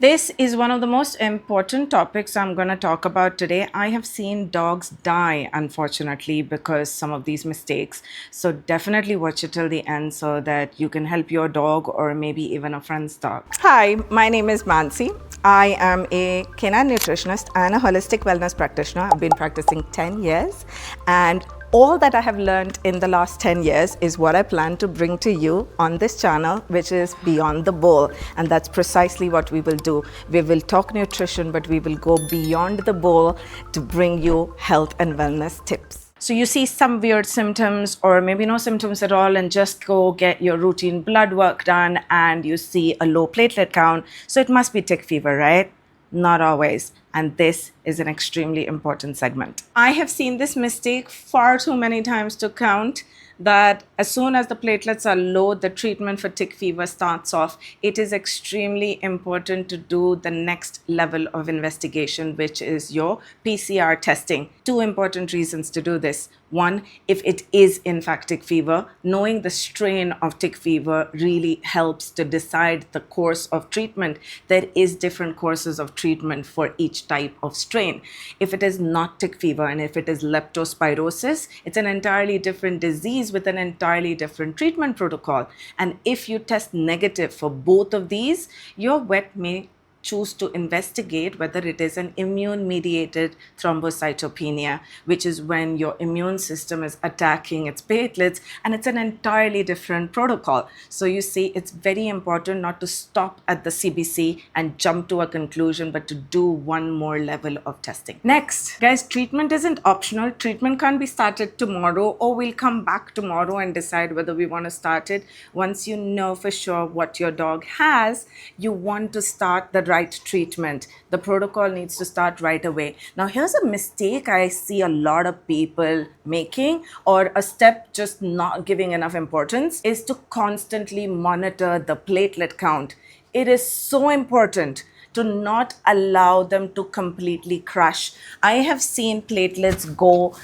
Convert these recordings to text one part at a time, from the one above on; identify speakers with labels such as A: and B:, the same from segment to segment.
A: This is one of the most important topics I'm going to talk about today. I have seen dogs die, unfortunately, because some of these mistakes. So definitely watch it till the end so that you can help your dog or maybe even a friend's dog. Hi, my name is Mansi. I am a canine nutritionist and a holistic wellness practitioner. I've been practicing 10 years, and all that I have learned in the last 10 years is what I plan to bring to you on this channel, which is Beyond the Bowl. And that's precisely what we will do. We will talk nutrition, but we will go beyond the bowl to bring you health and wellness tips. So you see some weird symptoms or maybe no symptoms at all and just go get your routine blood work done and you see a low platelet count. So it must be tick fever, right? Not always. And this is an extremely important segment. I have seen this mistake far too many times to count, that as soon as the platelets are low, the treatment for tick fever starts off. It is extremely important to do the next level of investigation, which is your PCR testing. Two important reasons to do this. One, if it is in fact tick fever, knowing the strain of tick fever really helps to decide the course of treatment. There is different courses of treatment for each type of strain. If it is not tick fever and if it is leptospirosis, it's an entirely different disease with an entirely different treatment protocol. And if you test negative for both of these, your vet may choose to investigate whether it is an immune-mediated thrombocytopenia, which is when your immune system is attacking its platelets, and it's an entirely different protocol. So you see, it's very important not to stop at the CBC and jump to a conclusion, but to do one more level of testing. Next, guys, treatment isn't optional. Treatment can't be started tomorrow, or we'll come back tomorrow and decide whether we want to start it. Once you know for sure what your dog has, you want to start the right treatment. The protocol needs to start right away. Now, here's a mistake I see a lot of people making, or a step just not giving enough importance, is to constantly monitor the platelet count. It is so important to not allow them to completely crash. I have seen platelets go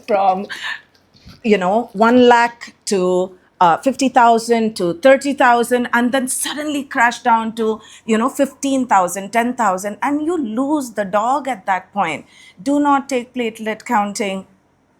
A: from 1 lakh to 50,000 to 30,000, and then suddenly crash down to 15,000, 10,000, and you lose the dog at that point. Do not take platelet counting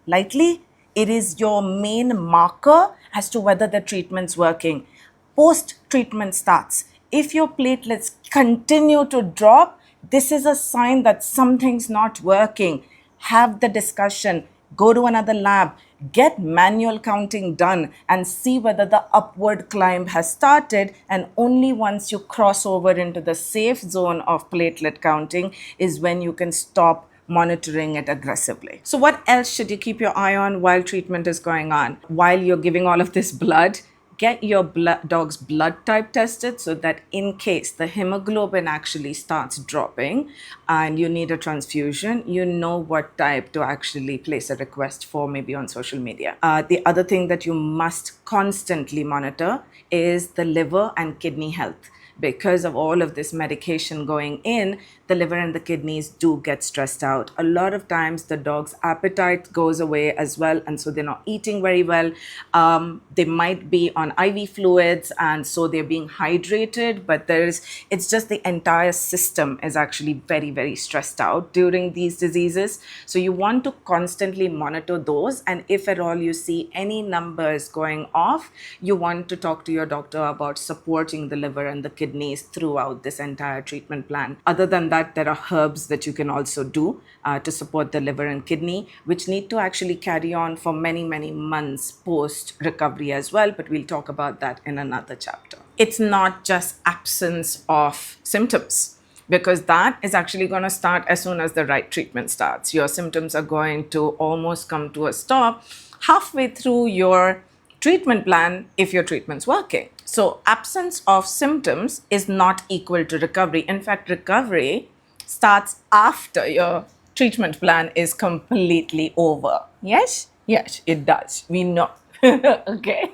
A: lightly. It is your main marker as to whether the treatment's working. Post treatment starts, if your platelets continue to drop, this is a sign that something's not working. Have the discussion, go to another lab, get manual counting done, and see whether the upward climb has started. And only once you cross over into the safe zone of platelet counting is when you can stop monitoring it aggressively. So what else should you keep your eye on while treatment is going on? While you're giving all of this blood, get your dog's blood type tested so that in case the hemoglobin actually starts dropping and you need a transfusion, you know what type to actually place a request for, maybe on social media. The other thing that you must constantly monitor is the liver and kidney health. Because of all of this medication going in, the liver and the kidneys do get stressed out. A lot of times the dog's appetite goes away as well, and so they're not eating very well. They might be on IV fluids, and so they're being hydrated, but it's just the entire system is actually very, very stressed out during these diseases. So you want to constantly monitor those, and if at all you see any numbers going off, you want to talk to your doctor about supporting the liver and the kidneys throughout this entire treatment plan. Other than that, there are herbs that you can also do to support the liver and kidney, which need to actually carry on for many, many months post recovery as well. But we'll talk about that in another chapter. It's not just absence of symptoms, because that is actually going to start as soon as the right treatment starts. Your symptoms are going to almost come to a stop halfway through your treatment plan if your treatment's working. So absence of symptoms is not equal to recovery. In fact, recovery starts after your treatment plan is completely over. Yes? Yes, it does. We know. Okay.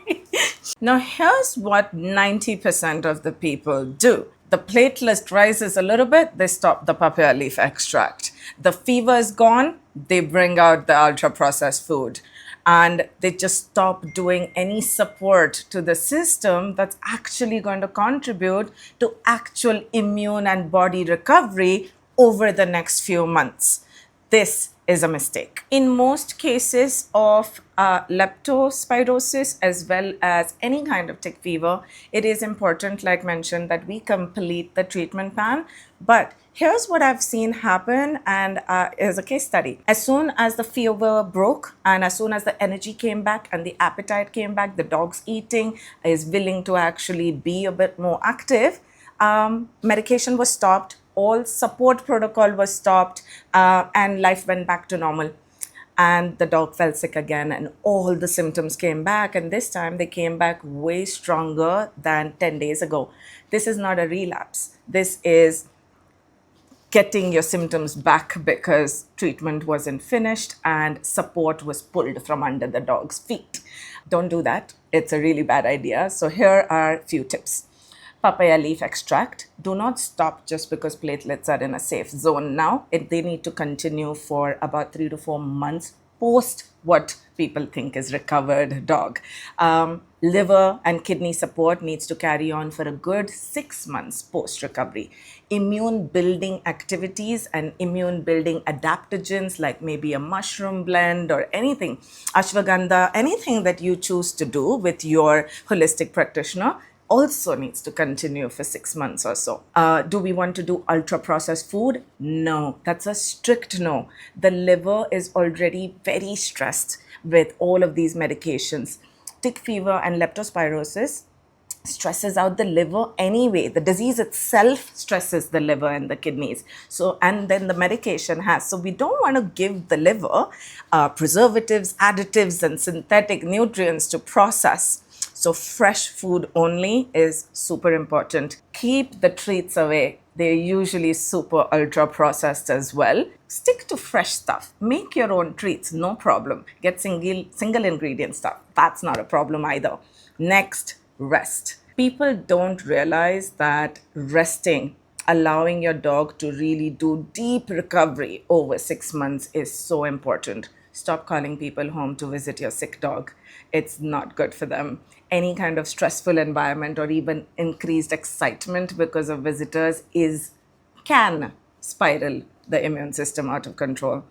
A: Now, here's what 90% of the people do. The platelet rises a little bit, they stop the papaya leaf extract. The fever is gone, they bring out the ultra processed food. and they just stop doing any support to the system that's actually going to contribute to actual immune and body recovery over the next few months. This is a mistake. In most cases of leptospirosis as well as any kind of tick fever, it is important, like mentioned, that we complete the treatment plan. But here's what I've seen happen, and is a case study. As soon as the fever broke and as soon as the energy came back and the appetite came back, the dog's eating, is willing to actually be a bit more active, medication was stopped, all support protocol was stopped, and life went back to normal. And the dog fell sick again, and all the symptoms came back. And this time they came back way stronger than 10 days ago. This is not a relapse. This is getting your symptoms back because treatment wasn't finished and support was pulled from under the dog's feet. Don't do that. It's a really bad idea. So here are a few tips. Papaya leaf extract. Do not stop just because platelets are in a safe zone now. They need to continue for about 3 to 4 months post what people think is recovered dog. Liver and kidney support needs to carry on for a good 6 months post recovery. Immune building activities and immune building adaptogens like maybe a mushroom blend or anything, ashwagandha, anything that you choose to do with your holistic practitioner also needs to continue for 6 months or so. Do we want to do ultra processed food? No, that's a strict no. The liver is already very stressed with all of these medications. Tick fever and leptospirosis stresses out the liver anyway. The disease itself stresses the liver and the kidneys. So, and then the medication has. So we don't want to give the liver preservatives, additives, and synthetic nutrients to process. So fresh food only is super important. Keep the treats away. They're usually super ultra processed as well. Stick to fresh stuff. Make your own treats, no problem. Get single ingredient stuff. That's not a problem either. Next, rest. People don't realize that resting, allowing your dog to really do deep recovery over 6 months is so important. Stop calling people home to visit your sick dog. It's not good for them. Any kind of stressful environment or even increased excitement because of visitors can spiral the immune system out of control.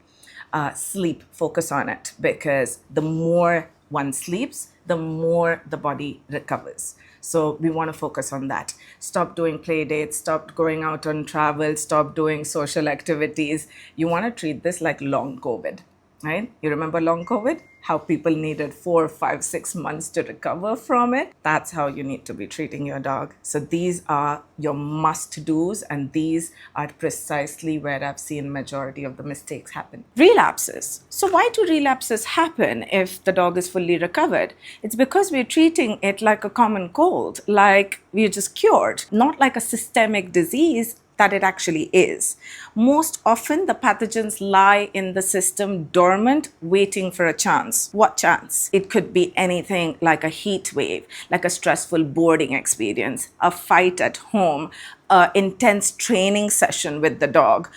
A: Sleep, focus on it, because the more one sleeps, the more the body recovers. So we want to focus on that. Stop doing play dates, stop going out on travel, stop doing social activities. You want to treat this like long COVID. Right? You remember long COVID? How people needed 4, 5, 6 months to recover from it. That's how you need to be treating your dog. So these are your must-dos, and these are precisely where I've seen majority of the mistakes happen. Relapses. So why do relapses happen if the dog is fully recovered? It's because we're treating it like a common cold, like we're just cured, not like a systemic disease that it actually is. Most often, the pathogens lie in the system dormant, waiting for a chance. What chance? It could be anything like a heat wave, like a stressful boarding experience, a fight at home, an intense training session with the dog.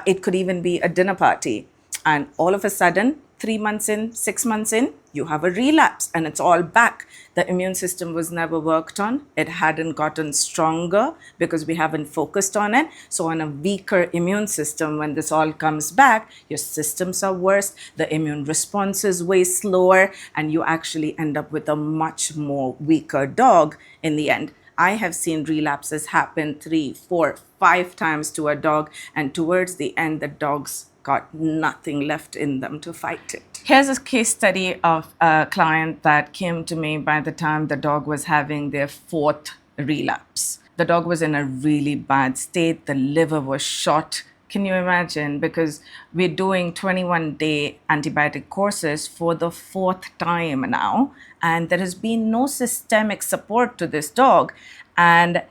A: It could even be a dinner party. And all of a sudden, 3 months in, 6 months in, you have a relapse and it's all back. The immune system was never worked on. It hadn't gotten stronger because we haven't focused on it. So on a weaker immune system, when this all comes back, your systems are worse, the immune response is way slower, and you actually end up with a much more weaker dog in the end. I have seen relapses happen 3, 4, 5 times to a dog, and towards the end, the dogs got nothing left in them to fight it. Here's a case study of a client that came to me by the time the dog was having their 4th relapse. The dog was in a really bad state. The liver was shot. Can you imagine? Because we're doing 21-day antibiotic courses for the 4th time now, and there has been no systemic support to this dog. And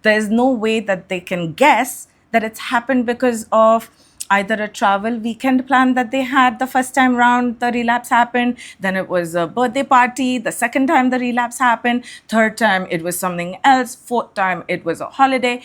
A: there's no way that they can guess that it's happened because of either a travel weekend plan that they had the first time round, the relapse happened, then it was a birthday party, the second time the relapse happened, third time it was something else, fourth time it was a holiday.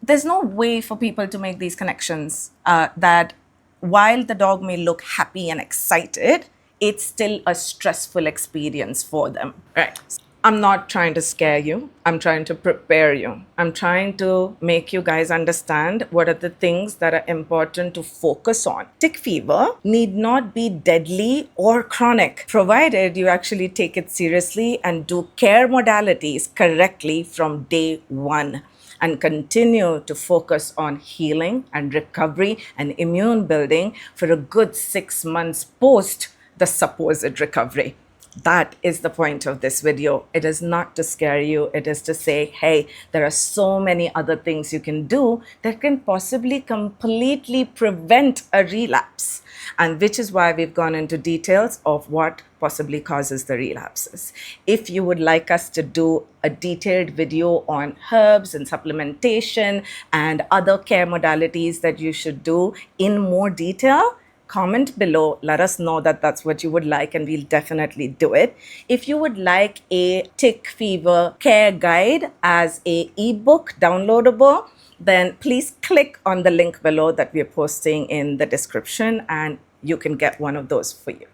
A: There's no way for people to make these connections that while the dog may look happy and excited, it's still a stressful experience for them. Right. I'm not trying to scare you. I'm trying to prepare you. I'm trying to make you guys understand what are the things that are important to focus on. Tick fever need not be deadly or chronic, provided you actually take it seriously and do care modalities correctly from day one, and continue to focus on healing and recovery and immune building for a good 6 months post the supposed recovery. That is the point of this video. It is not to scare you. It is to say, hey, there are so many other things you can do that can possibly completely prevent a relapse. And which is why we've gone into details of what possibly causes the relapses. If you would like us to do a detailed video on herbs and supplementation and other care modalities that you should do in more detail, comment below, let us know that that's what you would like, and we'll definitely do it. If you would like a tick fever care guide as a ebook downloadable, then please click on the link below that we're posting in the description and you can get one of those for you.